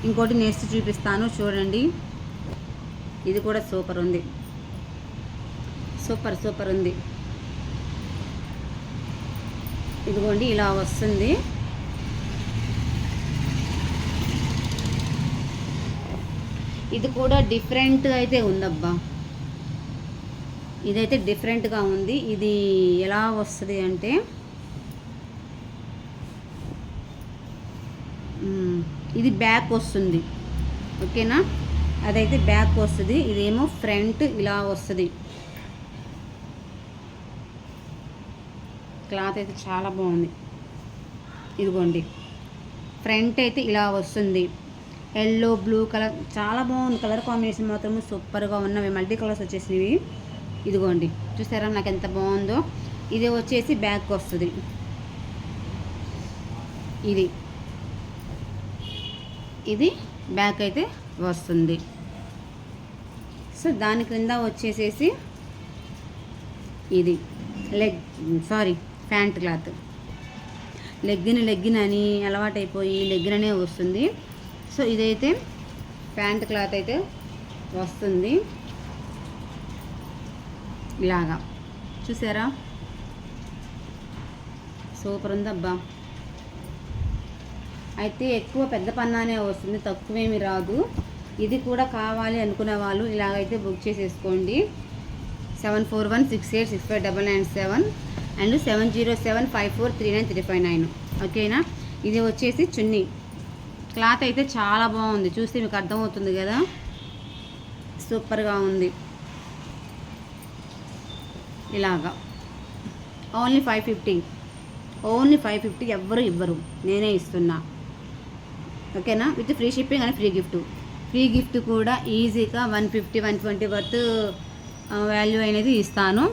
ఇంకోటి నెక్స్ట్ చూపిస్తాను చూడండి. ఇది కూడా సూపర్ ఉంది, సూపర్ ఉంది. ఇదిగోండి ఇలా వస్తుంది. ఇది కూడా డిఫరెంట్ అయితే ఉందబ్బా, ఇదైతే డిఫరెంట్గా ఉంది. ఇది ఎలా వస్తుంది అంటే ఇది బ్యాక్ వస్తుంది, ఓకేనా. అదైతే బ్యాక్ వస్తుంది, ఇదేమో ఫ్రంట్ ఇలా వస్తుంది. క్లాత్ అయితే చాలా బాగుంది. ఇదిగోండి ఫ్రంట్ అయితే ఇలా వస్తుంది, ఎల్లో బ్లూ కలర్ చాలా బాగుంది. కలర్ కాంబినేషన్ మాత్రం సూపర్గా ఉన్నవి, మల్టీ కలర్స్ వచ్చేసినవి. ఇదిగోండి చూసారా నాకు ఎంత బాగుందో. ఇది వచ్చేసి బ్యాక్ వస్తుంది, ఇది బ్యాక్ అయితే వస్తుంది. సో దాని క్రింద వచ్చేసేసి ఇది ప్యాంట్ క్లాత్. లెగ్గిన్ అని అలవాటైపోయి లెగ్గిన్ అనే వస్తుంది. సో ఇదైతే ప్యాంట్ క్లాత్ అయితే వస్తుంది ఇలాగా, చూసారా సూపర్ ఉందబ్బా. అయితే ఎక్కువ పెద్ద పన్నానే వస్తుంది, తక్కువేమి రాదు. ఇది కూడా కావాలి అనుకునే వాళ్ళు ఇలాగైతే బుక్ చేసేసుకోండి. 7416865997 అండ్ 7075439359, ఓకేనా. ఇది వచ్చేసి చున్నీ. క్లాత్ అయితే చాలా బాగుంది, చూస్తే మీకు అర్థమవుతుంది కదా, సూపర్గా ఉంది. ఇలాగా ఓన్లీ 550 ఎవ్వరు ఇవ్వరు, నేనే ఇస్తున్నా, ఓకేనా. With free shipping and free gift కూడా ఈజీగా 150-120 వర్త్ వాల్యూ అనేది ఇస్తాను.